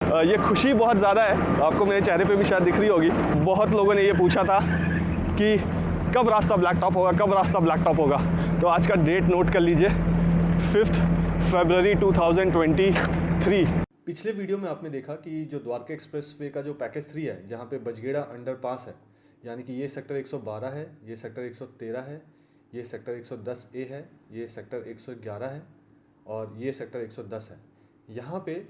ये खुशी बहुत ज़्यादा है, आपको मेरे चेहरे पे भी शायद दिख रही होगी। बहुत लोगों ने ये पूछा था कि कब रास्ता ब्लैक टॉप होगा, कब रास्ता ब्लैक टॉप होगा। तो आज का डेट नोट कर लीजिए, 5 फरवरी 2023। पिछले वीडियो में आपने देखा कि जो द्वारका एक्सप्रेस वे का जो पैकेज 3 है, जहाँ पे बजगेड़ा अंडरपास है, यानी कि ये सेक्टर 112 है, ये सेक्टर 113 है, ये सेक्टर 110A है, ये सेक्टर 111 है और ये सेक्टर 110 है। यहाँ पे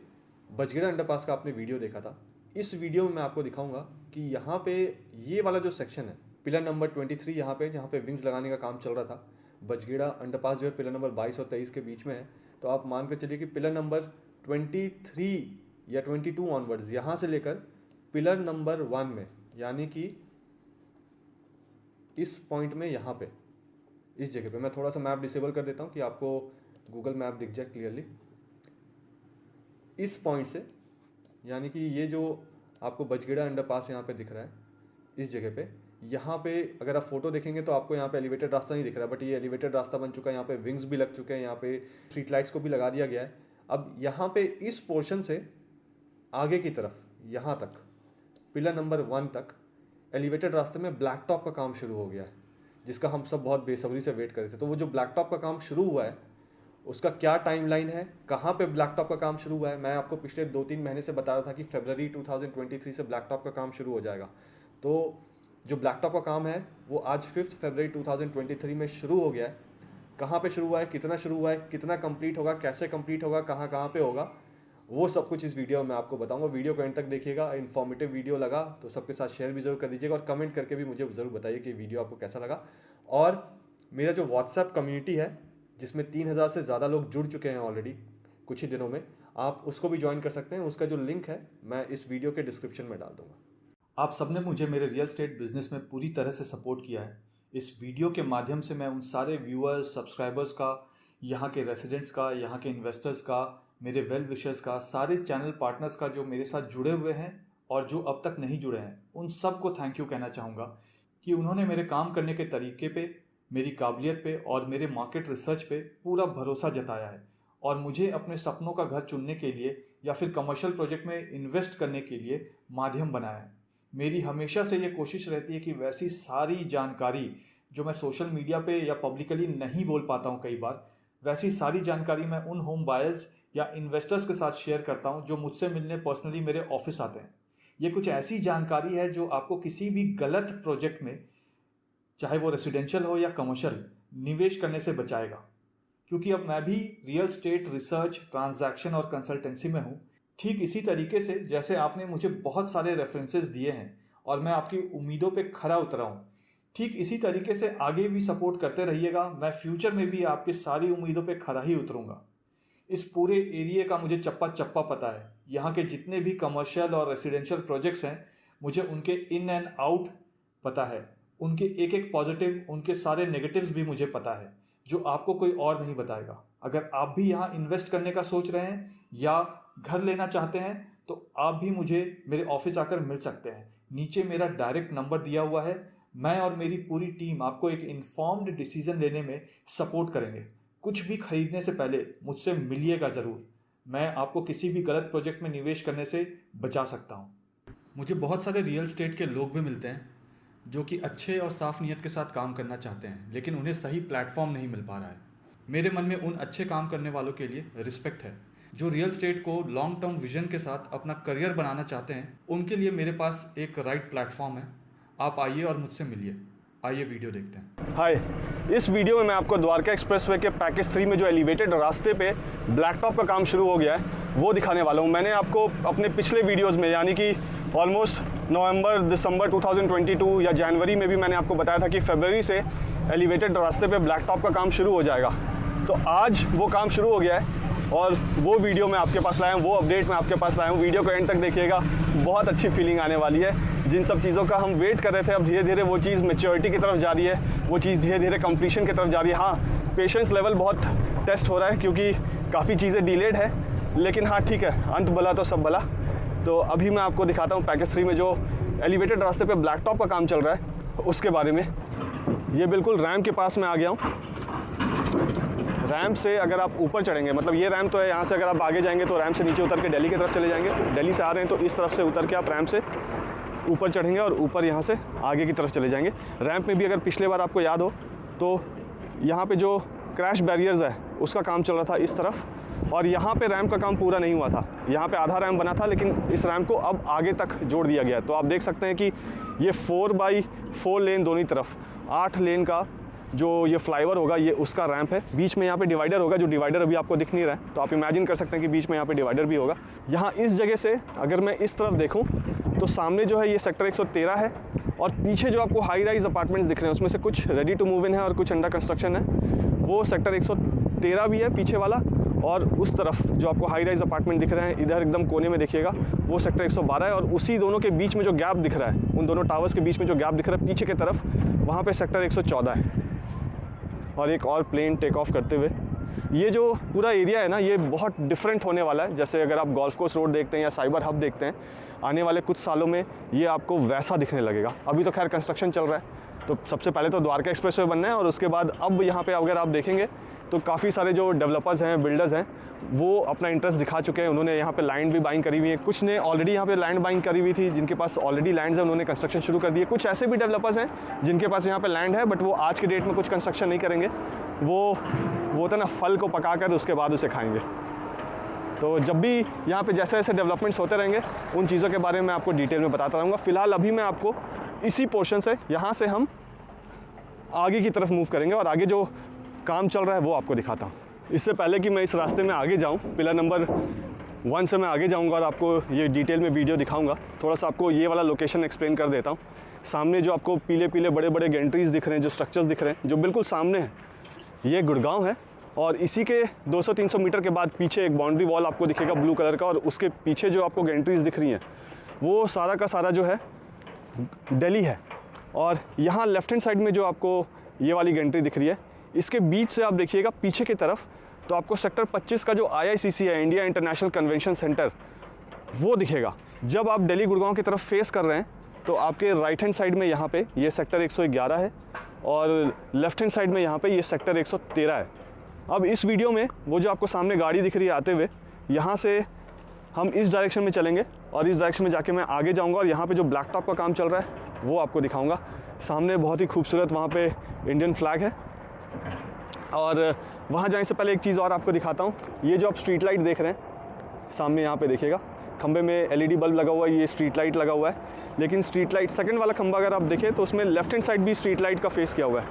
बजगेड़ा अंडरपास का आपने वीडियो देखा था। इस वीडियो में मैं आपको दिखाऊंगा कि यहाँ पे ये वाला जो सेक्शन है, पिलर नंबर 23 यहाँ पे, जहाँ पे विंग्स लगाने का काम चल रहा था। बजगेड़ा अंडरपास जो है पिलर नंबर 22 और 23 के बीच में है। तो आप मान कर चलिए कि पिलर नंबर 23 या 22 ऑनवर्ड्स, यहाँ से लेकर पिलर नंबर 1 में, यानी कि इस पॉइंट में, यहाँ पे इस जगह पे, मैं थोड़ा सा मैप डिसेबल कर देता हूँ कि आपको गूगल मैप दिख जाए क्लियरली। इस पॉइंट से, यानी कि ये जो आपको बजगेड़ा अंडरपास यहाँ पे दिख रहा है, इस जगह पे, यहाँ पे अगर आप फोटो देखेंगे तो आपको यहाँ पे एलिवेटेड रास्ता नहीं दिख रहा, बट ये एलिवेटेड रास्ता बन चुका है। यहाँ पे विंग्स भी लग चुके हैं, यहाँ पे स्ट्रीट लाइट्स को भी लगा दिया गया है। अब यहाँ पे इस पोर्शन से आगे की तरफ, यहाँ तक पिलर नंबर 1 तक एलिवेटेड रास्ते में ब्लैक टॉप का काम शुरू हो गया है, जिसका हम सब बहुत बेसब्री से वेट कर रहे थे। तो वो जो ब्लैक टॉप का काम शुरू हुआ है, उसका क्या टाइमलाइन है, कहाँ पे ब्लैक टॉप का काम शुरू हुआ है। मैं आपको पिछले 2-3 महीने से बता रहा था कि फरवरी 2023 से ब्लैक टॉप का काम शुरू हो जाएगा। तो जो ब्लैक टॉप का काम है वो आज 5 फरवरी 2023 में शुरू हो गया है। कहाँ पे शुरू हुआ है, कितना शुरू हुआ है, कितना कंप्लीट होगा, कैसे कंप्लीट होगा, कहाँ कहाँ पे होगा, वो सब कुछ इस वीडियो में आपको बताऊंगा। वीडियो को एंड तक देखिएगा। इन्फॉर्मेटिव वीडियो लगा तो सबके साथ शेयर भी जरूर कर दीजिएगा और कमेंट करके भी मुझे ज़रूर बताइए कि वीडियो आपको कैसा लगा। और मेरा जो व्हाट्सएप कम्युनिटी है, जिसमें 3000 से ज़्यादा लोग जुड़ चुके हैं ऑलरेडी कुछ ही दिनों में, आप उसको भी ज्वाइन कर सकते हैं। उसका जो लिंक है मैं इस वीडियो के डिस्क्रिप्शन में डाल दूंगा। आप सबने मुझे मेरे रियल एस्टेट बिजनेस में पूरी तरह से सपोर्ट किया है। इस वीडियो के माध्यम से मैं उन सारे व्यूअर्स, सब्सक्राइबर्स का, यहाँ के रेसिडेंट्स का, यहाँ के इन्वेस्टर्स का, मेरे वेल विशर्स का, सारे चैनल पार्टनर्स का जो मेरे साथ जुड़े हुए हैं और जो अब तक नहीं जुड़े हैं, उन सबको थैंक यू कहना चाहूँगा कि उन्होंने मेरे काम करने के तरीके पे, मेरी काबिलियत पे और मेरे मार्केट रिसर्च पे पूरा भरोसा जताया है और मुझे अपने सपनों का घर चुनने के लिए या फिर कमर्शियल प्रोजेक्ट में इन्वेस्ट करने के लिए माध्यम बनाया है। मेरी हमेशा से ये कोशिश रहती है कि वैसी सारी जानकारी जो मैं सोशल मीडिया पे या पब्लिकली नहीं बोल पाता हूँ कई बार, वैसी सारी जानकारी मैं उन होम बायर्स या इन्वेस्टर्स के साथ शेयर करता हूँ जो मुझसे मिलने पर्सनली मेरे ऑफिस आते हैं। ये कुछ ऐसी जानकारी है जो आपको किसी भी गलत प्रोजेक्ट में, चाहे वो रेसिडेंशियल हो या कमर्शियल, निवेश करने से बचाएगा। क्योंकि अब मैं भी रियल एस्टेट रिसर्च, ट्रांजैक्शन और कंसल्टेंसी में हूँ। ठीक इसी तरीके से जैसे आपने मुझे बहुत सारे रेफरेंसेस दिए हैं और मैं आपकी उम्मीदों पे खरा उतरा हूँ, ठीक इसी तरीके से आगे भी सपोर्ट करते रहिएगा। मैं फ्यूचर में भी आपकी सारी उम्मीदों पे खरा ही उतरूँगा। इस पूरे एरिया का मुझे चप्पा चप्पा पता है। यहाँ के जितने भी कमर्शियल और रेसिडेंशियल प्रोजेक्ट्स हैं, मुझे उनके इन एंड आउट पता है। उनके एक एक पॉजिटिव, उनके सारे नेगेटिव्स भी मुझे पता है, जो आपको कोई और नहीं बताएगा। अगर आप भी यहाँ इन्वेस्ट करने का सोच रहे हैं या घर लेना चाहते हैं तो आप भी मुझे मेरे ऑफिस आकर मिल सकते हैं। नीचे मेरा डायरेक्ट नंबर दिया हुआ है। मैं और मेरी पूरी टीम आपको एक इन्फॉर्म्ड डिसीजन लेने में सपोर्ट करेंगे। कुछ भी खरीदने से पहले मुझसे मिलिएगा ज़रूर। मैं आपको किसी भी गलत प्रोजेक्ट में निवेश करने से बचा सकता हूँ। मुझे बहुत सारे रियल एस्टेट के लोग भी मिलते हैं जो कि अच्छे और साफ नीयत के साथ काम करना चाहते हैं, लेकिन उन्हें सही प्लेटफॉर्म नहीं मिल पा रहा है। मेरे मन में उन अच्छे काम करने वालों के लिए रिस्पेक्ट है। जो रियल एस्टेट को लॉन्ग टर्म विजन के साथ अपना करियर बनाना चाहते हैं, उनके लिए मेरे पास एक राइट प्लेटफॉर्म है। आप आइए और मुझसे मिलिए। आइए वीडियो देखते हैं। हाय, इस वीडियो में मैं आपको द्वारका एक्सप्रेसवे के पैकेज 3 में जो एलिवेटेड रास्ते पे ब्लैक टॉप का काम शुरू हो गया है वो दिखाने वाला हूँ। मैंने आपको अपने पिछले वीडियोस में, यानी कि ऑलमोस्ट नवंबर, दिसंबर 2022 या जनवरी में भी मैंने आपको बताया था कि फरवरी से एलिवेटेड रास्ते पे ब्लैक टॉप का काम शुरू हो जाएगा। तो आज वो काम शुरू हो गया है और वो वीडियो मैं आपके पास लाया हूँ, वो अपडेट मैं आपके पास लाया हूँ। वीडियो को एंड तक देखिएगा, बहुत अच्छी फीलिंग आने वाली है। जिन सब चीज़ों का हम वेट कर रहे थे, अब धीरे धीरे वो चीज़ मैच्योरिटी की तरफ जा रही है, वो चीज़ धीरे धीरे कंप्लीशन की तरफ जा रही है। हाँ, पेशेंस लेवल बहुत टेस्ट हो रहा है क्योंकि काफ़ी चीज़ें डिलेड है, लेकिन हाँ ठीक है, अंत भला तो सब भला। तो अभी मैं आपको दिखाता हूँ पैकेज 3 में जो एलिवेटेड रास्ते पे ब्लैक टॉप का काम चल रहा है उसके बारे में। ये बिल्कुल रैम के पास में आ गया हूँ। रैम्प से अगर आप ऊपर चढ़ेंगे, मतलब ये रैम्प तो है, यहाँ से अगर आप आगे जाएंगे तो रैम्प से नीचे उतर के दिल्ली की तरफ चले जाएंगे। दिल्ली से आ रहे हैं तो इस तरफ से उतर के आप रैम्प से ऊपर चढ़ेंगे और ऊपर यहाँ से आगे की तरफ चले जाएंगे। रैम्प में भी अगर पिछले बार आपको याद हो तो यहाँ पे जो क्रैश बैरियर्स है उसका काम चल रहा था इस तरफ, और यहाँ पे रैम्प का काम पूरा नहीं हुआ था। यहाँ पे आधा रैम्प बना था, लेकिन इस रैम्प को अब आगे तक जोड़ दिया गया है। तो आप देख सकते हैं कि ये 4x4 लेन दोनों तरफ 8 लेन का जो ये फ्लाईओवर होगा ये उसका रैम्प है। बीच में यहाँ पे डिवाइडर होगा, जो डिवाइडर अभी आपको दिख नहीं रहा है, तो आप इमेजिन कर सकते हैं कि बीच में यहाँ पे डिवाइडर भी होगा। यहाँ इस जगह से अगर मैं इस तरफ देखूँ तो सामने जो है ये सेक्टर 113 है, और पीछे जो आपको हाई राइज अपार्टमेंट्स दिख रहे हैं उसमें से कुछ रेडी टू मूव इन है और कुछ अंडर कंस्ट्रक्शन है। वो सेक्टर 113 भी है पीछे वाला, और उस तरफ जो आपको हाई राइज अपार्टमेंट दिख रहे हैं इधर एकदम कोने में देखिएगा वो सेक्टर 112 है, और उसी दोनों के बीच में जो गैप दिख रहा है, उन दोनों टावर्स के बीच में जो गैप दिख रहा है पीछे की तरफ, वहाँ पे सेक्टर 114 है। और एक और प्लेन टेक ऑफ करते हुए ये जो पूरा एरिया है ना, ये बहुत डिफरेंट होने वाला है। जैसे अगर आप गोल्फ कोर्स रोड देखते हैं या साइबर हब देखते हैं, आने वाले कुछ सालों में ये आपको वैसा दिखने लगेगा। अभी तो खैर कंस्ट्रक्शन चल रहा है, तो सबसे पहले तो द्वारका एक्सप्रेसवे बनना है, और उसके बाद अब यहाँ पे अगर आप देखेंगे तो काफ़ी सारे जो डेवलपर्स हैं, बिल्डर्स हैं, वो अपना इंटरेस्ट दिखा चुके हैं। उन्होंने यहाँ पे लैंड भी बाइंग करी हुई है, कुछ ने ऑलरेडी यहाँ पे लैंड बाइंग करी हुई थी, जिनके पास ऑलरेडी लैंड्स है उन्होंने कंस्ट्रक्शन शुरू कर दिए। कुछ ऐसे भी डेवलपर्स हैं जिनके पास यहाँ पे लैंड है, बट वो आज के डेट में कुछ कंस्ट्रक्शन नहीं करेंगे। वो होता है ना, फल को पका कर उसके बाद उसे खाएंगे। तो जब भी यहाँ पे जैसे जैसे डेवलपमेंट्स होते रहेंगे उन चीज़ों के बारे में आपको डिटेल में बताता रहूँगा। फ़िलहाल अभी मैं आपको इसी पोर्शन से, यहाँ से हम आगे की तरफ मूव करेंगे और आगे जो काम चल रहा है वो आपको दिखाता हूँ। इससे पहले कि मैं इस रास्ते में आगे जाऊँ, पिलर नंबर 1 से मैं आगे जाऊँगा और आपको ये डिटेल में वीडियो दिखाऊँगा। थोड़ा सा आपको ये वाला लोकेशन एक्सप्लेन कर देता हूँ। सामने जो आपको पीले पीले बड़े बड़े गेंट्रीज दिख रहे हैं, जो स्ट्रक्चर्स दिख रहे हैं, जो बिल्कुल सामने है, ये गुड़गांव है। और इसी के 200-300 मीटर के बाद पीछे एक बाउंड्री वॉल आपको दिखेगा ब्लू कलर का, और उसके पीछे जो आपको गेंट्रीज दिख रही हैं वो सारा का सारा जो है दिल्ली है। और यहाँ लेफ्ट हैंड साइड में जो आपको ये वाली गेंट्री दिख रही है, इसके बीच से आप देखिएगा पीछे की तरफ तो आपको सेक्टर 25 का जो IICC है, इंडिया इंटरनेशनल कन्वेंशन सेंटर, वो दिखेगा। जब आप दिल्ली गुड़गांव की तरफ फेस कर रहे हैं तो आपके राइट हैंड साइड में यहाँ पे ये सेक्टर 111 है, और लेफ्ट हैंड साइड में यहाँ पे ये सेक्टर 113 है। अब इस वीडियो में वो जो आपको सामने गाड़ी दिख रही है आते हुए, यहाँ से हम इस डायरेक्शन में चलेंगे और इस डायरेक्शन में जाके मैं आगे जाऊँगा, और यहाँ पे जो ब्लैक टॉप का काम चल रहा है वो आपको दिखाऊँगा। सामने बहुत ही खूबसूरत वहाँ पे इंडियन फ्लैग है। और वहाँ जाने से पहले एक चीज़ और आपको दिखाता हूँ। ये जो आप स्ट्रीट लाइट देख रहे हैं सामने, यहाँ पे देखिएगा खंबे में LED बल्ब लगा हुआ है, ये स्ट्रीट लाइट लगा हुआ है। लेकिन स्ट्रीट लाइट सेकंड वाला खंबा अगर आप देखें तो उसमें लेफ्ट हैंड साइड भी स्ट्रीट लाइट का फेस किया हुआ है,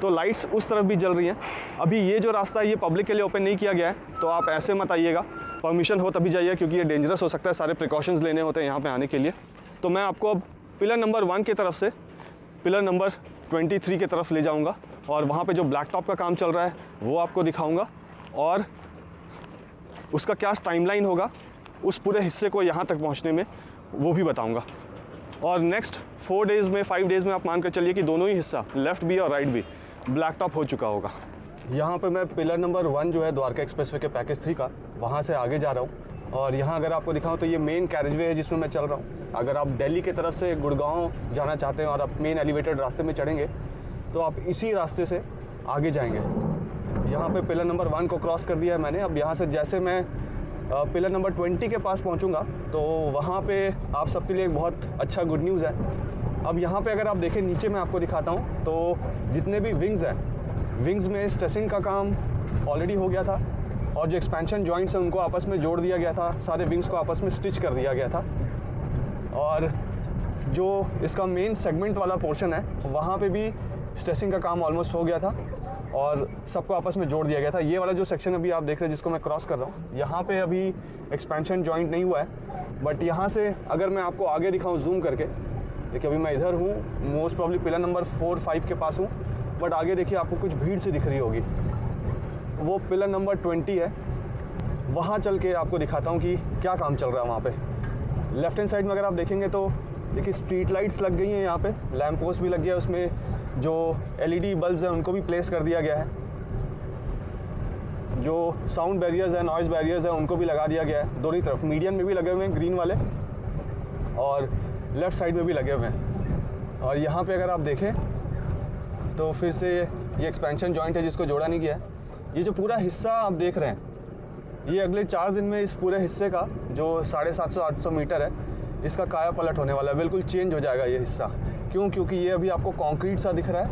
तो लाइट्स उस तरफ भी जल रही हैं। अभी ये जो रास्ता है ये पब्लिक के लिए ओपन नहीं किया गया है, तो आप ऐसे मत आइएगा, परमिशन हो तभी जाइए, क्योंकि ये डेंजरस हो सकता है। सारे प्रिकॉशंस लेने होते हैं यहाँ पे आने के लिए। तो मैं आपको अब पिलर नंबर 1 की तरफ से पिलर नंबर 23 की तरफ ले जाऊँगा, और वहाँ पे जो ब्लैक टॉप का काम चल रहा है वो आपको दिखाऊँगा, और उसका क्या टाइमलाइन होगा उस पूरे हिस्से को यहाँ तक पहुँचने में वो भी बताऊँगा। और नेक्स्ट 4 डेज़ में 5 डेज़ में आप मान कर चलिए कि दोनों ही हिस्सा, लेफ़्ट भी और राइट भी, ब्लैक टॉप हो चुका होगा। यहाँ पे मैं पिलर नंबर 1 जो है द्वारका एक्सप्रेसवे के पैकेज 3 का, वहाँ से आगे जा रहा हूँ। और यहाँ अगर आपको दिखाऊँ तो ये मेन कैरेजवे है जिसमें मैं चल रहा हूँ। अगर आप दिल्ली की तरफ से गुड़गांव जाना चाहते हैं और आप मेन एलिवेटेड रास्ते में चढ़ेंगे तो आप इसी रास्ते से आगे जाएंगे। यहाँ पे पिलर नंबर 1 को क्रॉस कर दिया है मैंने। अब यहाँ से जैसे मैं पिलर नंबर 20 के पास पहुँचूँगा तो वहाँ पे आप सबके लिए एक बहुत अच्छा गुड न्यूज़ है। अब यहाँ पे अगर आप देखें नीचे मैं आपको दिखाता हूँ, तो जितने भी विंग्स हैं, विंग्स में स्ट्रेसिंग का काम ऑलरेडी हो गया था, और जो एक्सपेंशन जॉइंट्स हैं उनको आपस में जोड़ दिया गया था, सारे विंग्स को आपस में स्टिच कर दिया गया था। और जो इसका मेन सेगमेंट वाला पोर्शन है वहाँ पे भी स्ट्रेसिंग का काम ऑलमोस्ट हो गया था और सबको आपस में जोड़ दिया गया था। ये वाला जो सेक्शन अभी आप देख रहे हैं जिसको मैं क्रॉस कर रहा हूँ, यहाँ पे अभी एक्सपेंशन जॉइंट नहीं हुआ है, बट यहाँ से अगर मैं आपको आगे दिखाऊँ जूम करके, देखिए अभी मैं इधर हूँ, मोस्ट प्रॉब्ली पिलर नंबर 4-5 के पास हूँ, बट आगे देखिए आपको कुछ भीड़ सी दिख रही होगी, वो पिलर नंबर 20 है। वहाँ चल के आपको दिखाता हूँ कि क्या काम चल रहा है वहाँ पे। लेफ्ट हैंड साइड में अगर आप देखेंगे तो देखिए स्ट्रीट लाइट्स लग गई हैं, यहाँ पे लैम्प पोस्ट भी लग गया है, उसमें जो LED बल्ब्स हैं उनको भी प्लेस कर दिया गया है, जो साउंड बैरियर्स हैं, नॉइज़ बैरियर्स हैं, उनको भी लगा दिया गया है दोनों तरफ। मीडियन में भी लगे हुए हैं ग्रीन वाले, और लेफ़्ट साइड में भी लगे हुए हैं। और यहाँ पे अगर आप देखें तो फिर से ये एक्सपेंशन जॉइंट है जिसको जोड़ा नहीं गया है, ये जो पूरा हिस्सा आप देख रहे हैं, ये अगले 4 दिन में इस पूरे हिस्से का जो 750-800 मीटर है, इसका काया पलट होने वाला है। बिल्कुल चेंज हो जाएगा ये हिस्सा। क्यों? क्योंकि ये अभी आपको कंक्रीट सा दिख रहा है।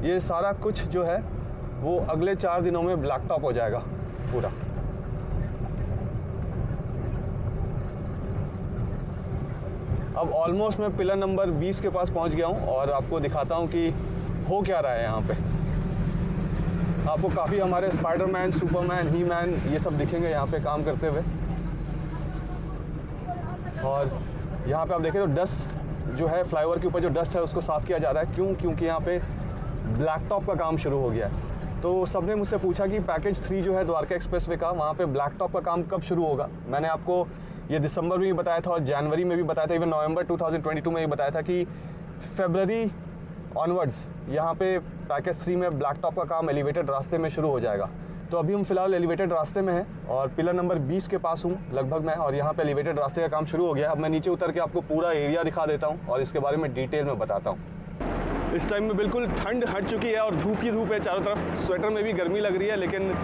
ये सारा कुछ जो है वो अगले 4 दिनों में ब्लैक टॉप हो जाएगा पूरा। अब ऑलमोस्ट मैं पिलर नंबर 20 के पास पहुंच गया हूं और आपको दिखाता हूं कि हो क्या रहा है यहाँ पे। आपको काफ़ी हमारे स्पाइडरमैन, सुपरमैन, ही मैन ये सब दिखेंगे यहाँ पे काम करते हुए। और यहाँ पे आप देखें तो डस्ट जो है, फ्लाईओवर के ऊपर जो डस्ट है उसको साफ़ किया जा रहा है। क्यों? क्योंकि यहाँ पे ब्लैक टॉप का काम शुरू हो गया है। तो सबने मुझसे पूछा कि पैकेज 3 जो है द्वारका एक्सप्रेसवे का, वहाँ पे ब्लैक टॉप का काम कब शुरू होगा। मैंने आपको ये दिसंबर में भी बताया था और जनवरी में भी बताया था, इवन नवंबर 2022 में भी बताया था कि फरवरी ऑनवर्ड्स यहाँ पे पैकेज 3 में ब्लैक टॉप का काम एलिवेटेड रास्ते में शुरू हो जाएगा। तो अभी हम फिलहाल एलिवेटेड रास्ते में हैं और पिलर नंबर 20 के पास हूँ लगभग मैं, और यहाँ पे एलिवेटेड रास्ते का काम शुरू हो गया। अब मैं नीचे उतर के आपको पूरा एरिया दिखा देता हूँ और इसके बारे में डिटेल में बताता हूँ। इस टाइम में बिल्कुल ठंड हट चुकी है और धूप ही धूप है चारों तरफ। स्वेटर में भी गर्मी लग रही है, लेकिन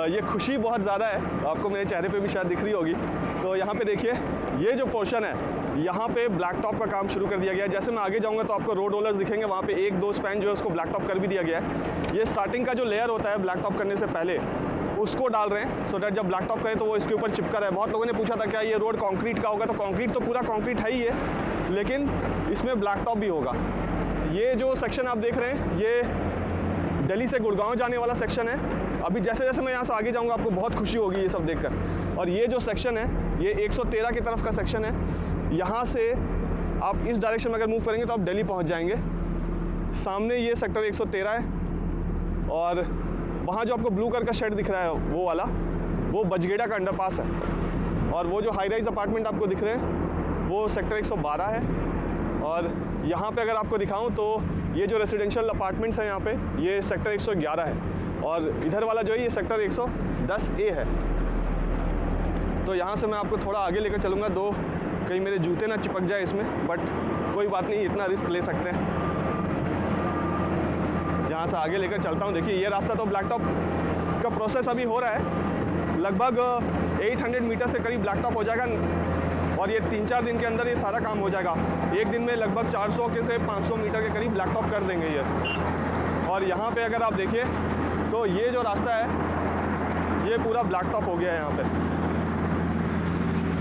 ये खुशी बहुत ज़्यादा है। आपको मेरे चेहरे पे भी शायद दिख रही होगी। तो यहाँ पे देखिए, ये जो पोर्शन है यहाँ पे ब्लैक टॉप का काम शुरू कर दिया गया है। जैसे मैं आगे जाऊँगा तो आपको रोड रोलर्स दिखेंगे, वहाँ पे 1-2 स्पैन जो है उसको ब्लैक टॉप कर भी दिया गया है। ये स्टार्टिंग का जो लेयर होता है ब्लैक टॉप करने से पहले, उसको डाल रहे हैं सो डैट जब ब्लैक टॉप करें तो वो इसके ऊपर चिपका रहे। बहुत लोगों ने पूछा था क्या ये रोड कंक्रीट का होगा, तो कंक्रीट तो पूरा कंक्रीट है ही है, लेकिन इसमें ब्लैक टॉप भी होगा। ये जो सेक्शन आप देख रहे हैं ये दिल्ली से गुड़गांव जाने वाला सेक्शन है। अभी जैसे जैसे मैं यहाँ से आगे जाऊँगा आपको बहुत खुशी होगी ये सब देखकर। और ये जो सेक्शन है ये 113 की तरफ का सेक्शन है। यहाँ से आप इस डायरेक्शन में अगर मूव करेंगे तो आप दिल्ली पहुँच जाएंगे। सामने ये सेक्टर 113 है और वहाँ जो आपको ब्लू कलर का शेड दिख रहा है वो वाला, वो बजगेड़ा का अंडरपास है। और वो जो हाई राइज अपार्टमेंट आपको दिख रहे हैं वो सेक्टर 112 है। और यहाँ पे अगर आपको दिखाऊं तो ये जो रेजिडेंशियल अपार्टमेंट्स हैं यहाँ पे, ये सेक्टर 111 है। और इधर वाला जो है ये सेक्टर 110A है। तो यहाँ से मैं आपको थोड़ा आगे लेकर चलूँगा, कहीं मेरे जूते ना चिपक जाए इसमें, बट कोई बात नहीं, इतना रिस्क ले सकते हैं। यहाँ से आगे लेकर चलता हूँ। देखिए ये रास्ता तो ब्लैक टॉप का प्रोसेस अभी हो रहा है। लगभग 800 मीटर से करीब ब्लैक टॉप हो जाएगा और ये 3-4 दिन के अंदर ये सारा काम हो जाएगा। एक दिन में लगभग 400 के से 500 मीटर के करीब ब्लैक टॉप कर देंगे ये। और यहाँ पे अगर आप देखिए तो ये जो रास्ता है ये पूरा ब्लैक टॉप हो गया है यहाँ पे।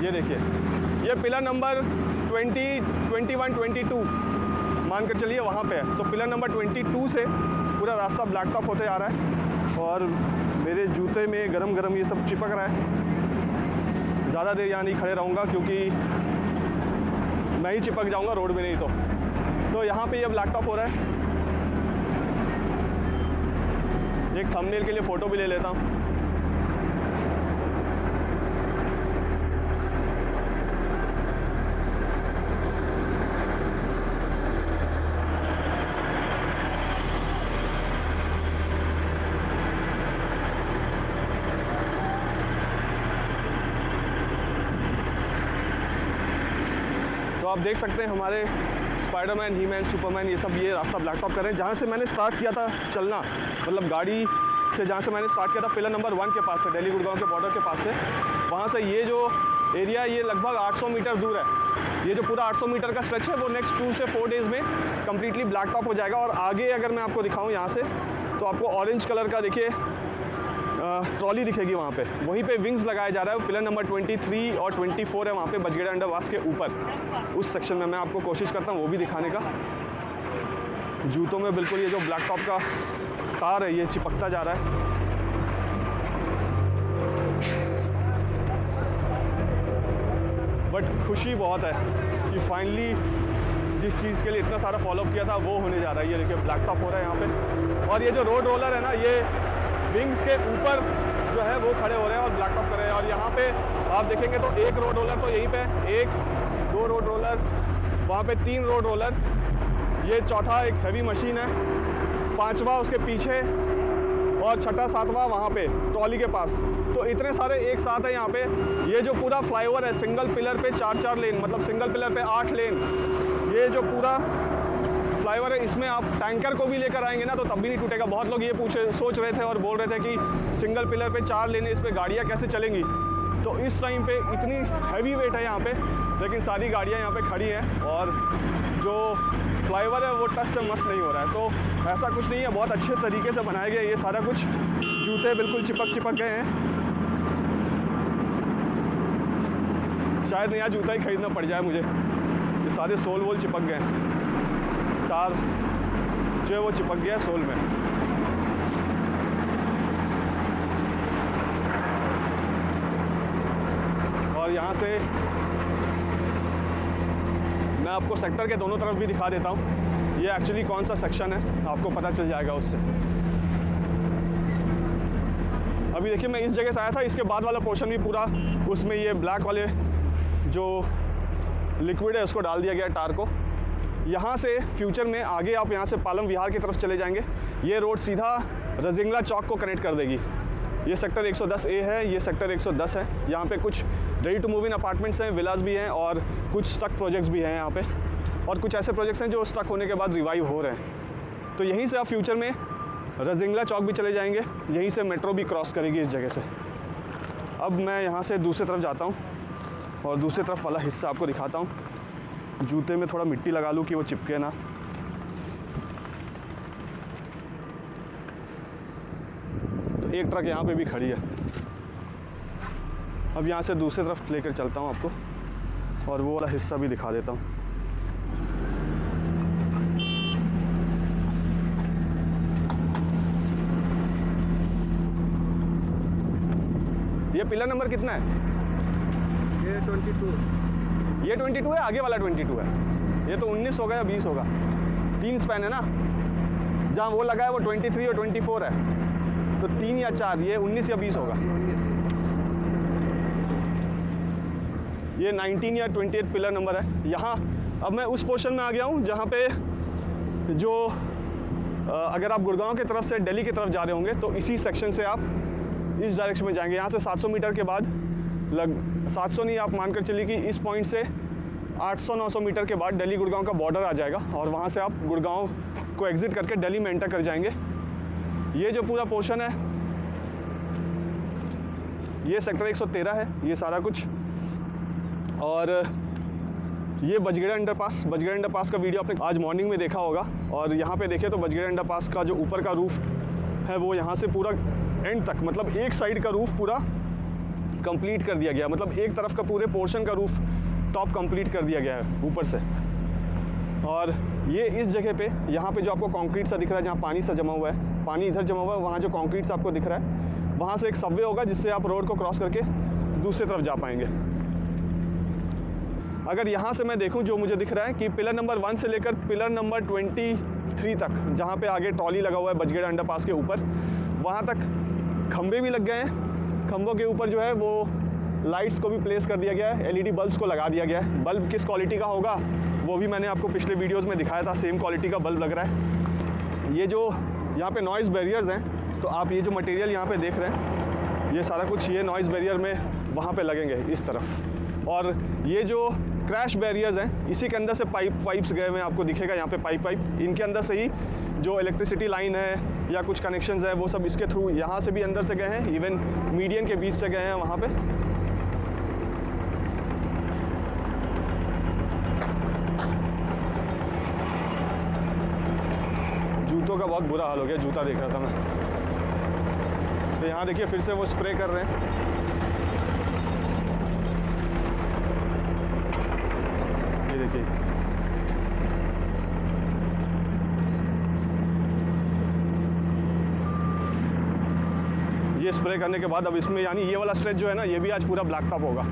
ये देखिए, ये पिलर नंबर 20, 21, 22 मान कर चलिए वहाँ पे है। तो पिलर नंबर 22 से पूरा रास्ता ब्लैक टॉप होते जा रहा है और मेरे जूते में गरम गरम ये सब चिपक रहा है। ज़्यादा देर यहाँ नहीं खड़े रहूँगा क्योंकि मैं ही चिपक जाऊँगा रोड में, नहीं तो यहाँ पे ये ब्लैक टॉप हो रहा है। एक थंबनेल के लिए फ़ोटो भी ले लेता हूँ। तो आप देख सकते हैं हमारे स्पाइडरमैन, ही मैन, सुपरमैन ये सब ये रास्ता ब्लैक टॉप कर रहे हैं। जहाँ से मैंने स्टार्ट किया था चलना, मतलब गाड़ी से जहाँ से मैंने स्टार्ट किया था पिलर नंबर 1 के पास से, दिल्ली गुड़गांव के बॉर्डर के पास से, वहाँ से ये जो एरिया ये लगभग 800 मीटर दूर है। ये जो पूरा 800 मीटर का स्ट्रेच है वो नेक्स्ट 2 से 4 डेज़ में कम्प्लीटली ब्लैक टॉप हो जाएगा। और आगे अगर मैं आपको दिखाऊँ यहाँ से तो आपको ऑरेंज कलर का देखिए ट्रॉली दिखेगी वहाँ पे, वहीं पे विंग्स लगाया जा रहा है। पिलर नंबर 23 और 24 है वहाँ पे बजगेड़ा अंडरपास के ऊपर। उस सेक्शन में मैं आपको कोशिश करता हूँ वो भी दिखाने का। जूतों में बिल्कुल ये जो ब्लैक टॉप का तार है ये चिपकता जा रहा है। बट खुशी बहुत है कि फाइनली जिस चीज़ के लिए इतना सारा फॉलोअप किया था वो होने जा रहा है। ये देखिए ब्लैक टॉप हो रहा है यहाँ पे। और ये जो रोड रोलर है ना, ये विंग्स के ऊपर जो है वो खड़े हो रहे हैं और ब्लैक टॉप कर रहे हैं। और यहाँ पे आप देखेंगे तो एक रोड रोलर तो यहीं पे, 1-2 रोड रोलर, वहाँ पे 3 रोड रोलर, ये चौथा एक हैवी मशीन है, 5वां उसके पीछे और 6ठा 7वां वहाँ पे ट्रॉली के पास। तो इतने सारे एक साथ है यहाँ पे। ये जो पूरा फ्लाईओवर है सिंगल पिलर पे 4-4 लेन, मतलब सिंगल पिलर पे 8 लेन, ये जो पूरा फ्लाईओवर है, इसमें आप टैंकर को भी लेकर आएंगे ना तो तब भी नहीं टूटेगा। बहुत लोग ये सोच रहे थे और बोल रहे थे कि सिंगल पिलर पे 4 लेने, इस पे गाड़ियाँ कैसे चलेंगी। तो इस टाइम पे इतनी हैवी वेट है यहाँ पे, लेकिन सारी गाड़ियाँ यहाँ पे खड़ी हैं और जो फ्लाईओवर है वो टच से मस नहीं हो रहा है। तो ऐसा कुछ नहीं है, बहुत अच्छे तरीके से बनाया गया ये सारा कुछ। जूते बिल्कुल चिपक गए हैं, शायद नया जूता ही खरीदना पड़ जाए मुझे। ये सारे सोल वोल चिपक गए हैं, टार जो है वो चिपक गया है सोल में। और यहाँ से मैं आपको सेक्टर के दोनों तरफ भी दिखा देता हूँ, ये एक्चुअली कौन सा सेक्शन है आपको पता चल जाएगा उससे। अभी देखिए मैं इस जगह से आया था, इसके बाद वाला पोर्शन भी पूरा उसमें ये ब्लैक वाले जो लिक्विड है उसको डाल दिया गया टार को। यहाँ से फ्यूचर में आगे आप यहाँ से पालम विहार की तरफ चले जाएंगे, ये रोड सीधा रजिंगला चौक को कनेक्ट कर देगी। ये सेक्टर 110A है, ये सेक्टर 110 है। यहाँ पे कुछ ready to move in apartments हैं, विलास भी हैं और कुछ स्टक प्रोजेक्ट्स भी हैं यहाँ पे, और कुछ ऐसे प्रोजेक्ट्स हैं जो स्टक होने के बाद रिवाइव हो रहे हैं। तो यहीं से आप फ्यूचर में रजिंगला चौक भी चले जाएंगे, यहीं से मेट्रो भी क्रॉस करेगी इस जगह से। अब मैं यहाँ से दूसरी तरफ जाता हूँ और दूसरी तरफ वाला हिस्सा आपको दिखाता हूँ। जूते में थोड़ा मिट्टी लगा लूँ कि वो चिपके ना। तो एक ट्रक यहाँ पे भी खड़ी है। अब यहाँ से दूसरी तरफ लेकर चलता हूँ आपको और वो वाला हिस्सा भी दिखा देता हूँ। ये पिलर नंबर कितना है? ये 22। ये 22 है, आगे वाला 22 है। ये तो 19 होगा या 20 होगा, 3 स्पैन है ना। जहाँ वो लगा है वो 23 और 24 है, तो 3 या 4, ये 19 या 20 होगा। ये 19 या 28 पिलर नंबर है। यहाँ अब मैं उस पोर्शन में आ गया हूँ जहाँ पे जो अगर आप गुड़गांव की तरफ से दिल्ली की तरफ जा रहे होंगे तो इसी सेक्शन से आप इस डायरेक्शन में जाएंगे। यहाँ से 700 मीटर के बाद 700 नहीं, आप मानकर चलिए कि इस पॉइंट से 800-900 मीटर के बाद दिल्ली गुड़गांव का बॉर्डर आ जाएगा और वहाँ से आप गुड़गांव को एग्ज़िट करके दिल्ली में एंटर कर जाएंगे। ये जो पूरा पोर्शन है ये सेक्टर 113 है, ये सारा कुछ। और ये बजगेड़ा अंडरपास का वीडियो आपने आज मॉर्निंग में देखा होगा। और यहाँ पे देखें तो बजगेड़ा अंडरपास का जो ऊपर का रूफ है वो यहाँ से पूरा एंड तक, मतलब एक साइड का रूफ पूरा कंप्लीट कर दिया गया, मतलब एक तरफ का पूरे पोर्शन का रूफ टॉप कंप्लीट कर दिया गया है ऊपर से। और ये इस जगह पे यहाँ पे जो आपको कंक्रीट सा दिख रहा है, जहाँ पानी सा जमा हुआ है, पानी इधर जमा हुआ है, वहाँ जो कंक्रीट सा आपको दिख रहा है, वहाँ से एक सबवे होगा जिससे आप रोड को क्रॉस करके दूसरी तरफ जा पाएंगे। अगर यहाँ से मैं देखूँ जो मुझे दिख रहा है कि पिलर नंबर 1 से लेकर पिलर नंबर 23 तक, जहाँ पे आगे ट्रॉली लगा हुआ है बजगेड़ा अंडरपास के ऊपर, वहाँ तक खंबे भी लग गए हैं। खंभों के ऊपर जो है वो लाइट्स को भी प्लेस कर दिया गया है, एलईडी बल्ब्स को लगा दिया गया है। बल्ब किस क्वालिटी का होगा वो भी मैंने आपको पिछले वीडियोस में दिखाया था, सेम क्वालिटी का बल्ब लग रहा है। ये जो यहाँ पे नॉइज़ बैरियर्स हैं, तो आप ये जो मटेरियल यहाँ पे देख रहे हैं, ये सारा कुछ ये नॉइज़ बैरियर में वहाँ पे लगेंगे इस तरफ। और ये जो क्रैश बैरियर्स हैं, इसी के अंदर से पाइप्स गए हुए हैं, आपको दिखेगा यहाँ पे पाइप इनके अंदर से ही जो इलेक्ट्रिसिटी लाइन है या कुछ कनेक्शंस है वो सब इसके थ्रू यहाँ से भी अंदर से गए हैं, इवन मीडियन के बीच से गए हैं वहाँ पे। जूतों का बहुत बुरा हाल हो गया, जूता देख रहा था मैं। तो यहाँ देखिए फिर से वो स्प्रे कर रहे हैं। ये देखिए ये स्प्रे करने के बाद अब इसमें यानी ये वाला स्ट्रेच जो है ना, ये भी आज पूरा ब्लैक टॉप होगा।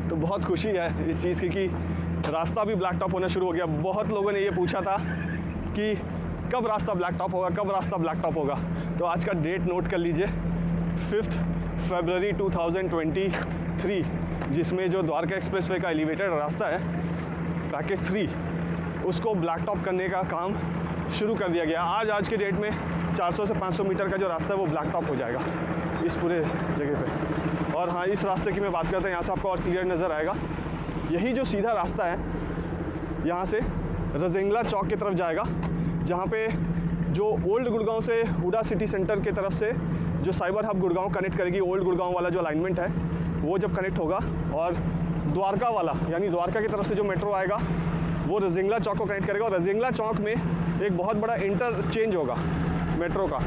तो बहुत खुशी है इस चीज़ की कि रास्ता भी ब्लैक टॉप होना शुरू हो गया। बहुत लोगों ने ये पूछा था कि कब रास्ता ब्लैक टॉप होगा, कब रास्ता ब्लैक टॉप होगा। तो आज का डेट नोट कर लीजिए, 5 फरवरी 2023, जिसमें जो द्वारका एक्सप्रेसवे का एलिवेटेड रास्ता है पैकेज 3, उसको ब्लैक टॉप करने का काम शुरू कर दिया गया। आज के डेट में 400 से 500 मीटर का जो रास्ता है वो ब्लैक टॉप हो जाएगा इस पूरे जगह पे। और हाँ, इस रास्ते की मैं बात करता हूँ, यहाँ से आपको और क्लियर नज़र आएगा। यही जो सीधा रास्ता है यहाँ से रजेंगला चौक की तरफ जाएगा, जहाँ पे जो ओल्ड गुड़गांव से हुडा सिटी सेंटर की तरफ से जो साइबर हब गुड़गांव कनेक्ट करेगी, ओल्ड गुड़गांव वाला जो अलाइनमेंट है वो जब कनेक्ट होगा, और द्वारका वाला यानी द्वारका की तरफ से जो मेट्रो आएगा वो रजेंगला चौक को कनेक्ट करेगा। और रजेंगला चौक में एक बहुत बड़ा इंटरचेंज होगा मेट्रो का,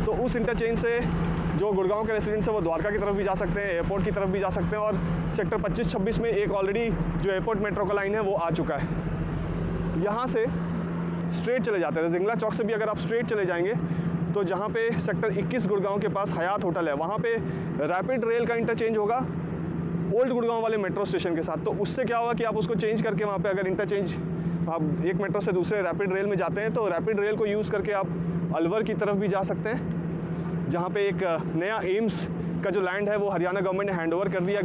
तो उस इंटरचेंज से जो गुड़गांव के रेसिडेंट्स हैं वो द्वारका की तरफ भी जा सकते हैं, एयरपोर्ट की तरफ भी जा सकते हैं। और सेक्टर 25-26 में एक ऑलरेडी जो एयरपोर्ट मेट्रो का लाइन है वो आ चुका है। यहाँ से स्ट्रेट चले जाते हैं, रजेंगला चौक से भी अगर आप स्ट्रेट चले जाएंगे तो जहाँ पे सेक्टर 21 गुड़गांव के पास हयात होटल है, वहाँ पे रैपिड रेल का इंटरचेंज होगा ओल्ड गुड़गांव वाले मेट्रो स्टेशन के साथ। तो उससे क्या होगा कि आप उसको चेंज करके वहाँ पे अगर इंटरचेंज आप एक मेट्रो से दूसरे रैपिड रेल में जाते हैं तो रैपिड रेल को यूज़ करके आप अलवर की तरफ भी जा सकते हैं, जहाँ पे एक नया एम्स का जो लैंड है वो हरियाणा गवर्नमेंट ने हैंडओवर कर दिया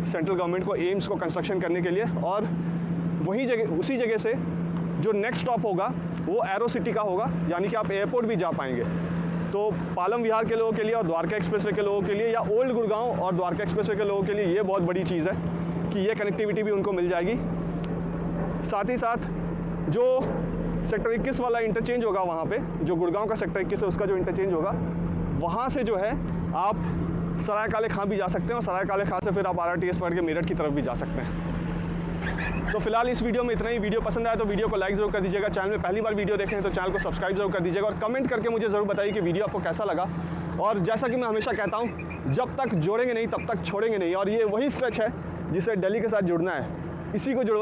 सेंट्रल गवर्नमेंट को एम्स को कंस्ट्रक्शन करने के लिए। और वही जगह उसी जगह से जो नेक्स्ट स्टॉप होगा वो एरो सिटी का होगा, यानी कि आप एयरपोर्ट भी जा पाएंगे। तो पालम विहार के लोगों के लिए और द्वारका एक्सप्रेसवे के लोगों के लिए, या ओल्ड गुड़गांव और द्वारका एक्सप्रेसवे के लोगों के लिए ये बहुत बड़ी चीज़ है कि ये कनेक्टिविटी भी उनको मिल जाएगी। साथ ही साथ जो सेक्टर 21 वाला इंटरचेंज होगा, वहाँ पे जो गुड़गांव का सेक्टर 21 है उसका जो इंटरचेंज होगा, वहाँ से जो है आप सराय काले खां भी जा सकते हैं, और सराय काले खां से फिर आप RRTS पकड़ के मेरठ की तरफ भी जा सकते हैं। तो फिलहाल इस वीडियो में इतना ही। वीडियो पसंद आया तो वीडियो को लाइक ज़रूर कर दीजिएगा। चैनल में पहली बार वीडियो देखें हैं तो चैनल को सब्सक्राइब जरूर कर दीजिएगा, और कमेंट करके मुझे ज़रूर बताइए कि वीडियो आपको कैसा लगा। और जैसा कि मैं हमेशा कहता हूँ, जब तक जोड़ेंगे नहीं तब तक छोड़ेंगे नहीं, और ये वही स्ट्रेच है जिसे दिल्ली के साथ जुड़ना है, इसी को जुड़वा